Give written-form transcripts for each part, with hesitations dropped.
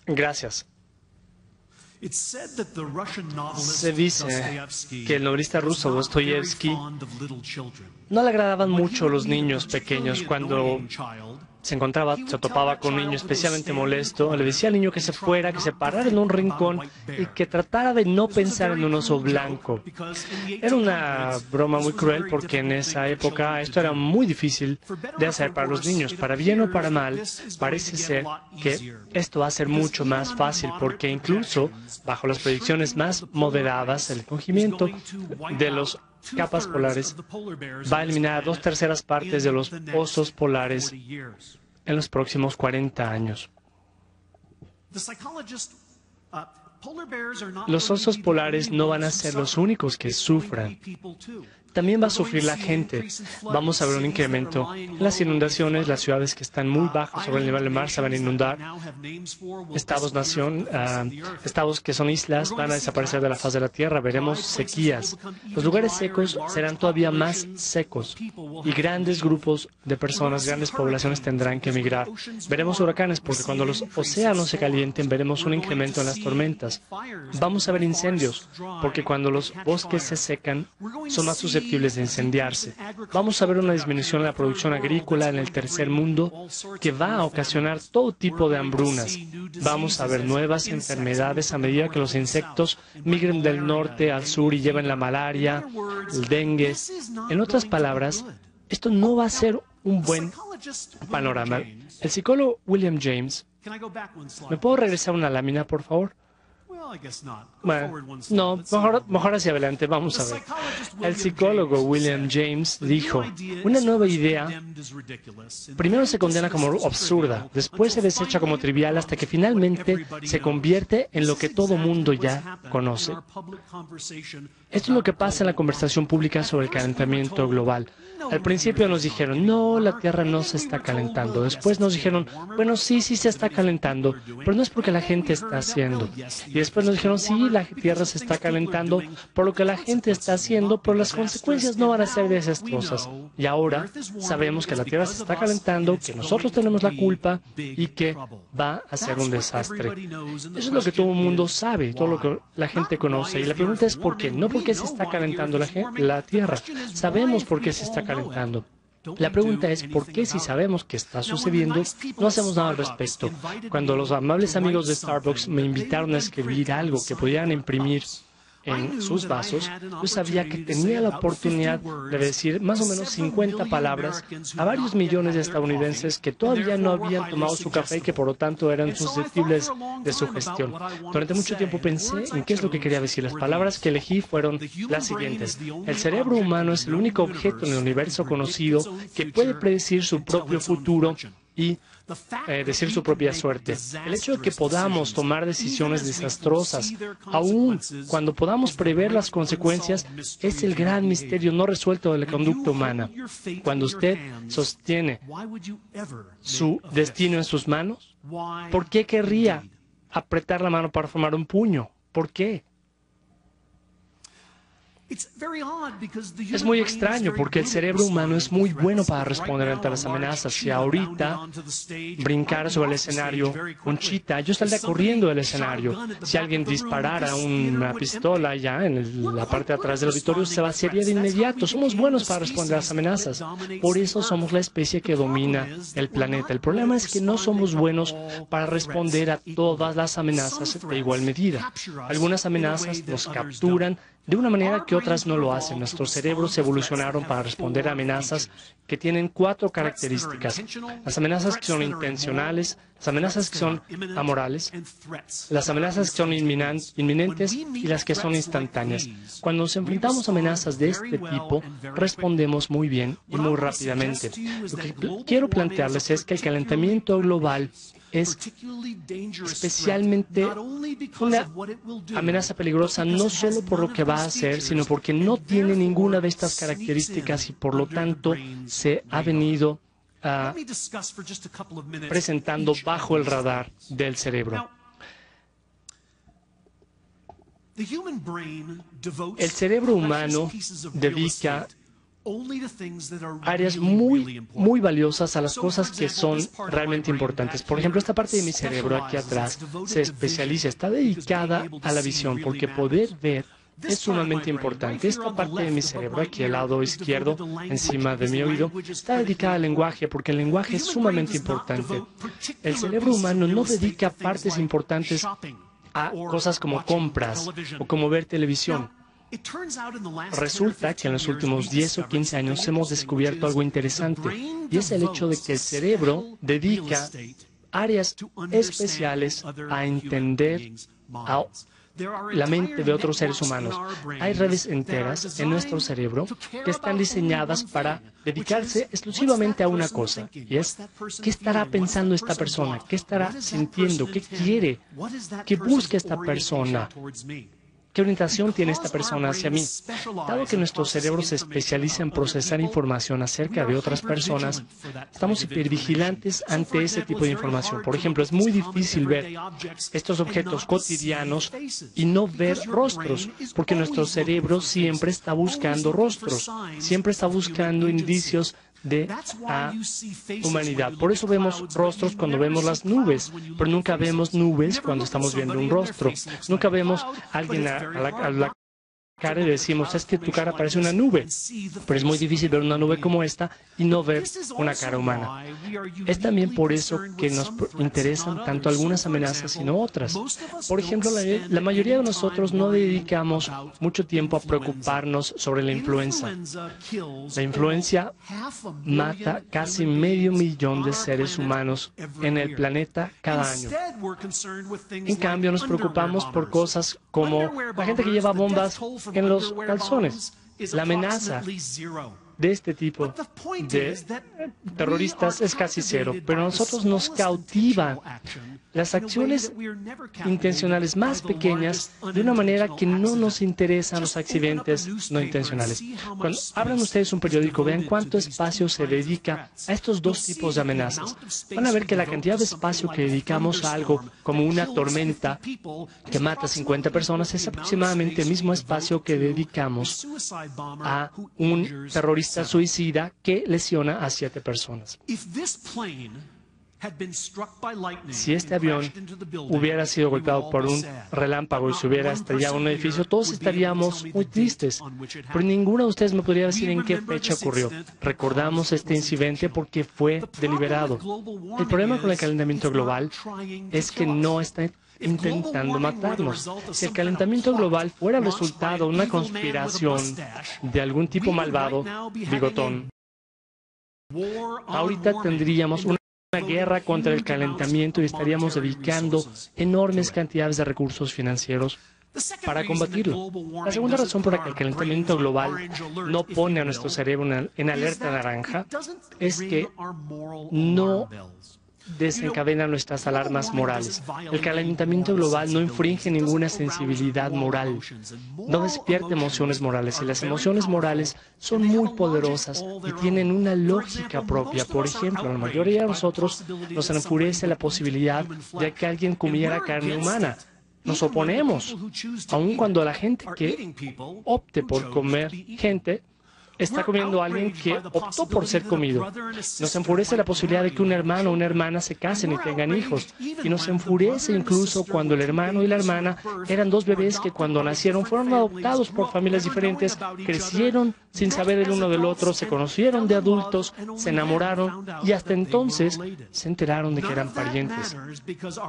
Gracias. Se dice que el novelista ruso Dostoyevsky no le agradaban mucho los niños pequeños. Cuando se topaba con un niño especialmente molesto, le decía al niño que se fuera, que se parara en un rincón y que tratara de no pensar en un oso blanco. Era una broma muy cruel porque en esa época esto era muy difícil de hacer para los niños. Para bien o para mal, parece ser que esto va a ser mucho más fácil porque incluso bajo las predicciones más moderadas, el encogimiento de los capas polares va a eliminar a 2/3 partes de los osos polares en los próximos 40 años. Los osos polares no van a ser los únicos que sufran. También va a sufrir la gente. Vamos a ver un incremento en las inundaciones. Las ciudades que están muy bajas sobre el nivel del mar se van a inundar. Estados que son islas van a desaparecer de la faz de la tierra. Veremos sequías. Los lugares secos serán todavía más secos y grandes grupos de personas, grandes poblaciones tendrán que emigrar. Veremos huracanes porque cuando los océanos se calienten veremos un incremento en las tormentas. Vamos a ver incendios porque cuando los bosques se secan son más susceptibles de incendiarse. Vamos a ver una disminución en la producción agrícola en el tercer mundo que va a ocasionar todo tipo de hambrunas. Vamos a ver nuevas enfermedades a medida que los insectos migren del norte al sur y lleven la malaria, el dengue. En otras palabras, esto no va a ser un buen panorama. El psicólogo William James, ¿me puedo regresar una lámina, por favor? Bueno, no, mejor hacia adelante, vamos a ver. El psicólogo William James dijo, una nueva idea primero se condena como absurda, después se desecha como trivial hasta que finalmente se convierte en lo que todo mundo ya conoce. Esto es lo que pasa en la conversación pública sobre el calentamiento global. Al principio nos dijeron, no, la Tierra no se está calentando. Después nos dijeron, bueno, sí se está calentando, pero no es porque la gente está haciendo. Y después nos dijeron, sí, la Tierra se está calentando por lo que la gente está haciendo, pero las consecuencias no van a ser desastrosas. Y ahora sabemos que la Tierra se está calentando, que nosotros tenemos la culpa y que va a ser un desastre. Eso es lo que todo el mundo sabe, todo lo que la gente conoce. Y la pregunta es ¿por qué? No porque se está calentando la Tierra. Sabemos por qué se está calentando. La pregunta es, ¿por qué si sabemos que está sucediendo, no hacemos nada al respecto? Cuando los amables amigos de Starbucks me invitaron a escribir algo que pudieran imprimir en sus vasos, yo sabía que tenía la oportunidad de decir más o menos 50 palabras a varios millones de estadounidenses que todavía no habían tomado su café y que por lo tanto eran susceptibles de sugestión. Durante mucho tiempo pensé en qué es lo que quería decir. Las palabras que elegí fueron las siguientes. El cerebro humano es el único objeto en el universo conocido que puede predecir su propio futuro y decir su propia suerte. El hecho de que podamos tomar decisiones desastrosas, aun cuando podamos prever las consecuencias, es el gran misterio no resuelto de la conducta humana. Cuando usted sostiene su destino en sus manos, ¿por qué querría apretar la mano para formar un puño? ¿Por qué? Es muy extraño porque el cerebro humano es muy bueno para responder ante las amenazas. Si ahorita brincara sobre el escenario un chita, yo estaría corriendo del escenario. Si alguien disparara una pistola ya en la parte de atrás del auditorio, se vaciaría de inmediato. Somos buenos para responder a las amenazas. Por eso somos la especie que domina el planeta. El problema es que no somos buenos para responder a todas las amenazas de igual medida. Algunas amenazas nos capturan de una manera que otras no lo hacen. Nuestros cerebros evolucionaron para responder a amenazas que tienen 4 características. Las amenazas que son intencionales, las amenazas que son amorales, las amenazas que son inminentes y las que son instantáneas. Cuando nos enfrentamos a amenazas de este tipo, respondemos muy bien y muy rápidamente. Lo que quiero plantearles es que el calentamiento global es especialmente una amenaza peligrosa no solo por lo que va a hacer, sino porque no tiene ninguna de estas características y por lo tanto se ha venido presentando bajo el radar del cerebro. El cerebro humano dedica áreas muy valiosas, a las cosas que son realmente importantes. Por ejemplo, esta parte de mi cerebro aquí atrás se especializa, está dedicada a la visión, porque poder ver es sumamente importante. Esta parte de mi cerebro, aquí al lado izquierdo, encima de mi oído, está dedicada al lenguaje, porque el lenguaje es sumamente importante. El cerebro humano no dedica partes importantes a cosas como compras o como ver televisión. Resulta que en los últimos 10 o 15 años hemos descubierto algo interesante, y es el hecho de que el cerebro dedica áreas especiales a entender a la mente de otros seres humanos. Hay redes enteras en nuestro cerebro que están diseñadas para dedicarse exclusivamente a una cosa, y es ¿qué estará pensando esta persona? ¿Qué estará sintiendo? ¿Qué quiere? ¿Qué busca esta persona? ¿Qué orientación tiene esta persona hacia mí? Dado que nuestro cerebro se especializa en procesar información acerca de otras personas, estamos hipervigilantes ante ese tipo de información. Por ejemplo, es muy difícil ver estos objetos cotidianos y no ver rostros, porque nuestro cerebro siempre está buscando rostros, siempre está buscando indicios de humanidad. Por eso vemos rostros cuando vemos las nubes, pero nunca vemos nubes cuando estamos viendo un rostro. Nunca vemos a alguien a la cara y decimos, es que tu cara parece una nube, pero es muy difícil ver una nube como esta y no ver una cara humana. Es también por eso que nos interesan tanto algunas amenazas y no otras. Por ejemplo, la mayoría de nosotros no dedicamos mucho tiempo a preocuparnos sobre la influenza. La influencia mata casi 500,000 de seres humanos en el planeta cada año. En cambio, nos preocupamos por cosas como la gente que lleva bombas en los calzones. La amenaza de este tipo de terroristas es casi cero, pero a nosotros nos cautiva las acciones intencionales más pequeñas de una manera que no nos interesan los accidentes no intencionales. Cuando abran ustedes un periódico, vean cuánto espacio se dedica a estos dos tipos de amenazas. Van a ver que la cantidad de espacio que dedicamos a algo como una tormenta que mata a 50 personas es aproximadamente el mismo espacio que dedicamos a un terrorista suicida que lesiona a 7 personas. Si este avión hubiera sido golpeado por un relámpago y se hubiera estrellado en un edificio, todos estaríamos muy tristes. Pero ninguno de ustedes me podría decir en qué fecha ocurrió. Recordamos este incidente porque fue deliberado. El problema con el calentamiento global es que no está intentando matarnos. Si el calentamiento global fuera resultado de una conspiración de algún tipo malvado, bigotón, ahorita tendríamos una guerra contra el calentamiento y estaríamos dedicando enormes cantidades de recursos financieros para combatirlo. La segunda razón por la que el calentamiento global no pone a nuestro cerebro en alerta naranja es que no desencadena nuestras alarmas morales. El calentamiento global no infringe ninguna sensibilidad moral, no despierta emociones morales, y las emociones morales son muy poderosas y tienen una lógica propia. Por ejemplo, a la mayoría de nosotros nos enfurece la posibilidad de que alguien comiera carne humana. Nos oponemos, aun cuando la gente que opte por comer gente está comiendo a alguien que optó por ser comido. Nos enfurece la posibilidad de que un hermano o una hermana se casen y tengan hijos. Y nos enfurece incluso cuando el hermano y la hermana eran dos bebés que cuando nacieron fueron adoptados por familias diferentes, crecieron sin saber el uno del otro, se conocieron de adultos, se enamoraron y hasta entonces se enteraron de que eran parientes.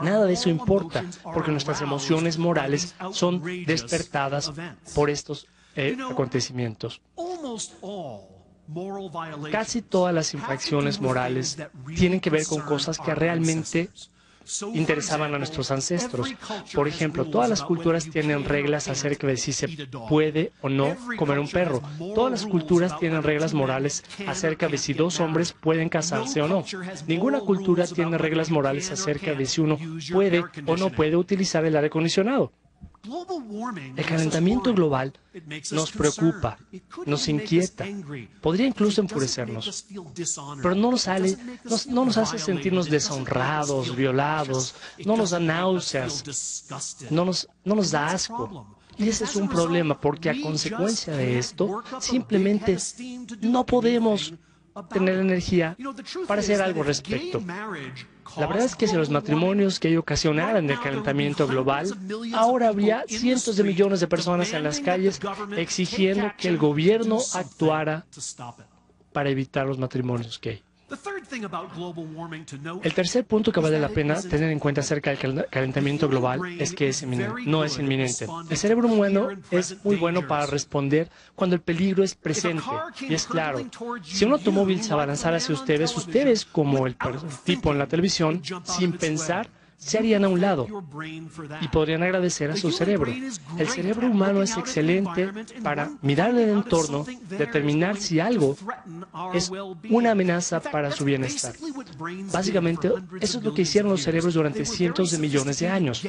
Nada de eso importa, porque nuestras emociones morales son despertadas por estos acontecimientos. Casi todas las infracciones morales tienen que ver con cosas que realmente interesaban a nuestros ancestros. Por ejemplo, todas las culturas tienen reglas acerca de si se puede o no comer un perro. Todas las culturas tienen reglas morales acerca de si dos hombres pueden casarse o no. Ninguna cultura tiene reglas morales acerca de si uno puede o no puede utilizar el aire acondicionado. El calentamiento global nos preocupa, nos inquieta, podría incluso enfurecernos, pero no nos hace sentirnos deshonrados, violados, no nos da náuseas, no nos da asco. Y ese es un problema, porque a consecuencia de esto, simplemente no podemos tener energía para hacer algo al respecto. La verdad es que si los matrimonios que ocasionaran el calentamiento global, ahora habría cientos de millones de personas en las calles exigiendo que el gobierno actuara para evitar los matrimonios gay. El tercer punto que vale la pena tener en cuenta acerca del calentamiento global es que no es inminente. El cerebro humano es muy bueno para responder cuando el peligro es presente. Y es claro, si un automóvil se abalanzara hacia ustedes como el tipo en la televisión, sin pensar, se harían a un lado y podrían agradecer a su cerebro. El cerebro humano es excelente para mirar el entorno, determinar si algo es una amenaza para su bienestar. Básicamente, eso es lo que hicieron los cerebros durante cientos de millones de años.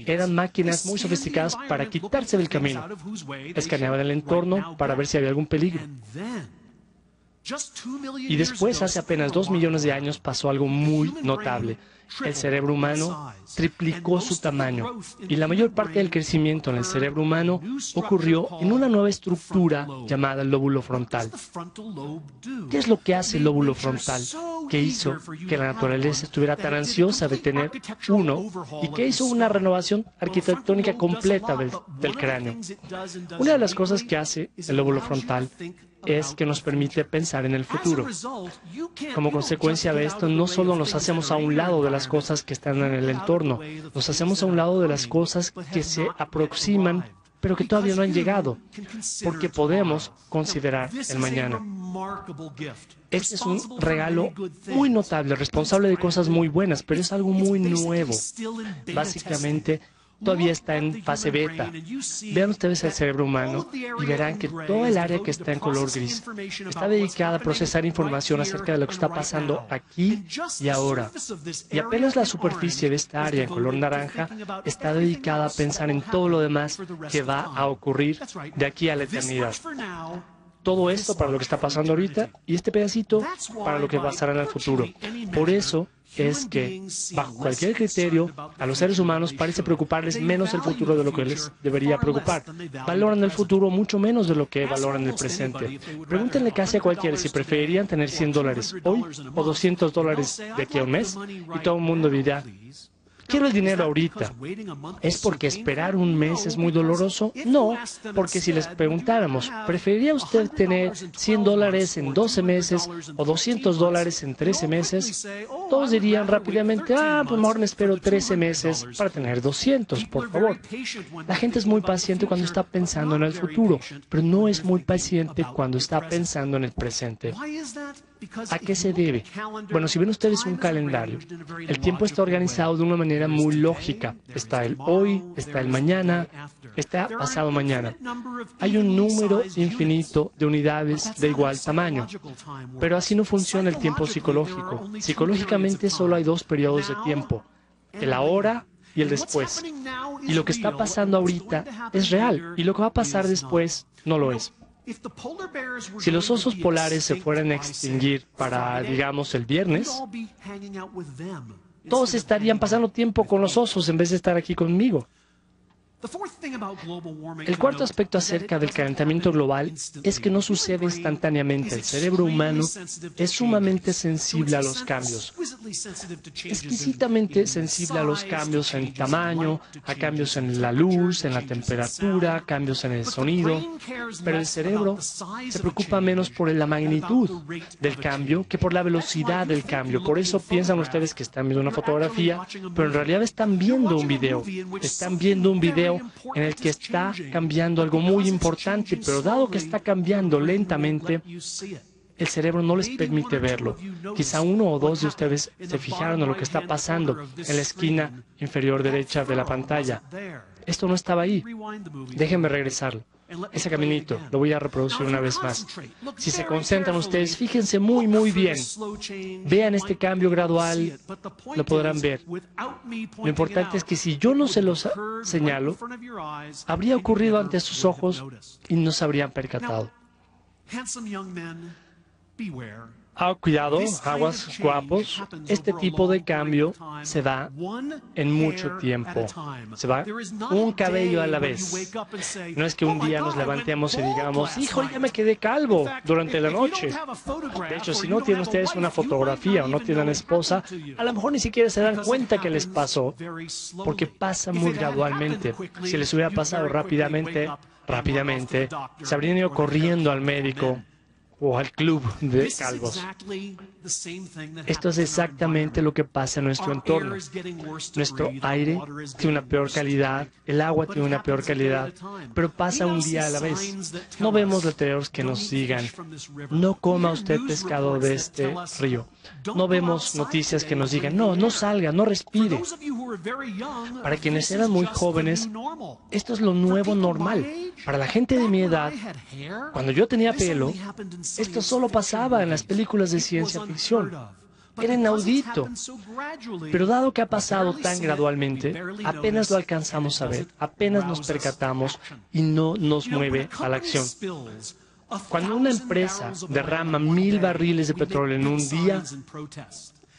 Eran máquinas muy sofisticadas para quitarse del camino. Escaneaban el entorno para ver si había algún peligro. Y después, hace apenas 2 millones de años, pasó algo muy notable. El cerebro humano triplicó su tamaño y la mayor parte del crecimiento en el cerebro humano ocurrió en una nueva estructura llamada el lóbulo frontal. ¿Qué es lo que hace el lóbulo frontal? ¿Qué hizo que la naturaleza estuviera tan ansiosa de tener uno y que hizo una renovación arquitectónica completa del cráneo? Una de las cosas que hace el lóbulo frontal es que nos permite pensar en el futuro. Como consecuencia de esto, no solo nos hacemos a un lado de las cosas que están en el entorno, nos hacemos a un lado de las cosas que se aproximan, pero que todavía no han llegado, porque podemos considerar el mañana. Este es un regalo muy notable, responsable de cosas muy buenas, pero es algo muy nuevo. Básicamente, todavía está en fase beta. Vean ustedes el cerebro humano y verán que toda el área que está en color gris está dedicada a procesar información acerca de lo que está pasando aquí y ahora. Y apenas la superficie de esta área en color naranja está dedicada a pensar en todo lo demás que va a ocurrir de aquí a la eternidad. Todo esto para lo que está pasando ahorita y este pedacito para lo que pasará en el futuro. Por eso es que, bajo cualquier criterio, a los seres humanos parece preocuparles menos el futuro de lo que les debería preocupar. Valoran el futuro mucho menos de lo que valoran el presente. Pregúntenle casi a cualquiera si preferirían tener $100 hoy o $200 de aquí a un mes, y todo el mundo dirá: quiero el dinero ahorita. ¿Es porque esperar un mes es muy doloroso? No, porque si les preguntáramos, ¿preferiría usted tener $100 en 12 meses o $200 en 13 meses? Todos dirían rápidamente: pues mejor me espero 13 meses para tener 200, por favor. La gente es muy paciente cuando está pensando en el futuro, pero no es muy paciente cuando está pensando en el presente. ¿A qué se debe? Bueno, si ven ustedes un calendario, el tiempo está organizado de una manera muy lógica. Está el hoy, está el mañana, está pasado mañana. Hay un número infinito de unidades de igual tamaño. Pero así no funciona el tiempo psicológico. Psicológicamente solo hay 2 periodos de tiempo: el ahora y el después. Y lo que está pasando ahorita es real, y lo que va a pasar después no lo es. Si los osos polares se fueran a extinguir para, digamos, el viernes, todos estarían pasando tiempo con los osos en vez de estar aquí conmigo. El cuarto aspecto acerca del calentamiento global es que no sucede instantáneamente. El cerebro humano es sumamente sensible a los cambios, exquisitamente sensible a los cambios en tamaño, a cambios en la luz, en la temperatura, cambios en el sonido. Pero el cerebro se preocupa menos por la magnitud del cambio que por la velocidad del cambio. Por eso piensan ustedes que están viendo una fotografía, pero en realidad están viendo un video. Están viendo un video en el que está cambiando algo muy importante, pero dado que está cambiando lentamente, el cerebro no les permite verlo. Quizá 1 o 2 de ustedes se fijaron en lo que está pasando en la esquina inferior derecha de la pantalla. Esto no estaba ahí. Déjenme regresarlo. Ese caminito lo voy a reproducir una vez más. Si se concentran ustedes, fíjense muy bien. Vean este cambio gradual, lo podrán ver. Lo importante es que si yo no se los señalo, habría ocurrido ante sus ojos y no se habrían percatado. Cuidado, aguas guapos. Este tipo de cambio se da en mucho tiempo. Se va un cabello a la vez. No es que un día nos levantemos y digamos, hijo, ya me quedé calvo durante la noche. De hecho, si no tienen ustedes una fotografía o no tienen esposa, a lo mejor ni siquiera se dan cuenta que les pasó, porque pasa muy gradualmente. Si les hubiera pasado rápidamente, se habrían ido corriendo al médico o al club de calvos. Esto es exactamente lo que pasa en nuestro entorno. Nuestro aire tiene una peor calidad, el agua tiene una peor calidad, pero pasa un día a la vez. No vemos letreros que nos digan, no coma usted pescado de este río. No vemos noticias que nos digan, no salga, no respire. Para quienes eran muy jóvenes, esto es lo nuevo normal. Para la gente de mi edad, cuando yo tenía pelo, esto solo pasaba en las películas de ciencia ficción. Era inaudito. Pero dado que ha pasado tan gradualmente, apenas lo alcanzamos a ver, apenas nos percatamos y no nos mueve a la acción. Cuando una empresa derrama 1000 barriles de petróleo en un día,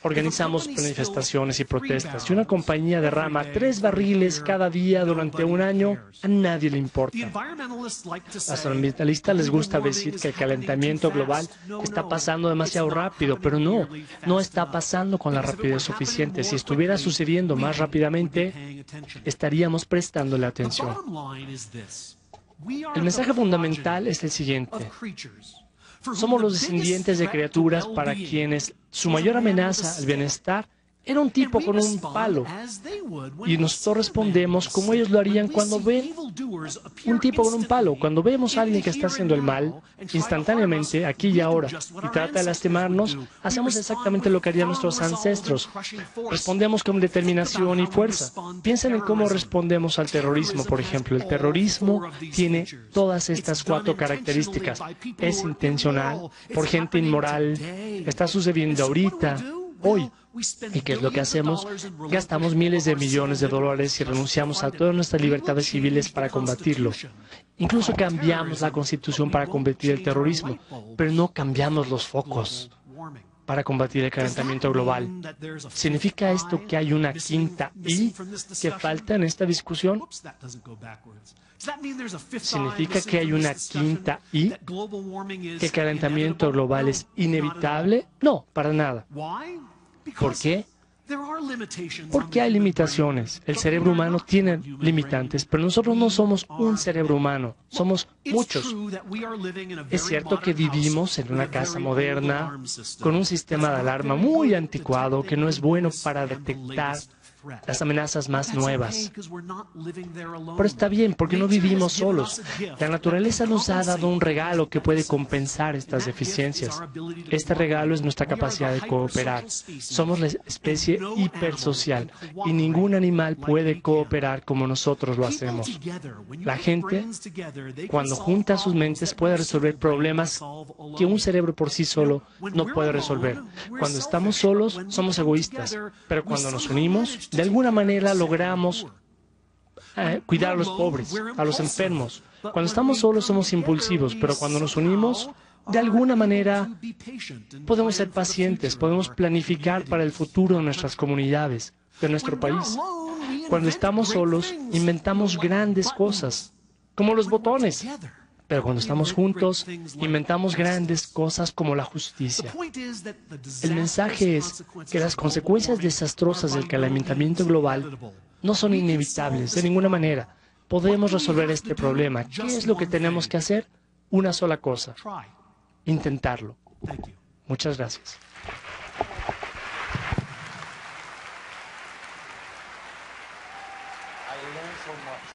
organizamos manifestaciones y protestas. Si una compañía derrama 3 barriles cada día durante un año, a nadie le importa. A los ambientalistas les gusta decir que el calentamiento global está pasando demasiado rápido, pero no está pasando con la rapidez suficiente. Si estuviera sucediendo más rápidamente, estaríamos prestándole atención. El mensaje fundamental es el siguiente. Somos los descendientes de criaturas para quienes su mayor amenaza al bienestar era un tipo con un palo. Y nosotros respondemos como ellos lo harían cuando ven un tipo con un palo. Cuando vemos a alguien que está haciendo el mal, instantáneamente, aquí y ahora, y trata de lastimarnos, hacemos exactamente lo que harían nuestros ancestros. Respondemos con determinación y fuerza. Piensen en cómo respondemos al terrorismo, por ejemplo. El terrorismo tiene todas estas 4 características. Es intencional, por gente inmoral, está sucediendo ahorita, hoy. ¿Y qué es lo que hacemos? Gastamos miles de millones de dólares y renunciamos a todas nuestras libertades civiles para combatirlo. Incluso cambiamos la Constitución para combatir el terrorismo, pero no cambiamos los focos para combatir el calentamiento global. ¿Significa esto que hay una quinta I que falta en esta discusión? ¿Significa que hay una quinta I? ¿Que el calentamiento global es inevitable? No, para nada. ¿Por qué? Porque hay limitaciones. El cerebro humano tiene limitantes, pero nosotros no somos un cerebro humano, somos muchos. Es cierto que vivimos en una casa moderna con un sistema de alarma muy anticuado que no es bueno para detectar las amenazas más nuevas. Pero está bien, porque no vivimos solos. La naturaleza nos ha dado un regalo que puede compensar estas deficiencias. Este regalo es nuestra capacidad de cooperar. Somos la especie hipersocial y ningún animal puede cooperar como nosotros lo hacemos. La gente, cuando junta sus mentes, puede resolver problemas que un cerebro por sí solo no puede resolver. Cuando estamos solos, somos egoístas, pero cuando nos unimos, de alguna manera logramos cuidar a los pobres, a los enfermos. Cuando estamos solos somos impulsivos, pero cuando nos unimos, de alguna manera podemos ser pacientes, podemos planificar para el futuro de nuestras comunidades, de nuestro país. Cuando estamos solos, inventamos grandes cosas, como los botones. Pero cuando estamos juntos, inventamos grandes cosas como la justicia. El mensaje es que las consecuencias desastrosas del calentamiento global no son inevitables de ninguna manera. Podemos resolver este problema. ¿Qué es lo que tenemos que hacer? Una sola cosa: intentarlo. Muchas gracias.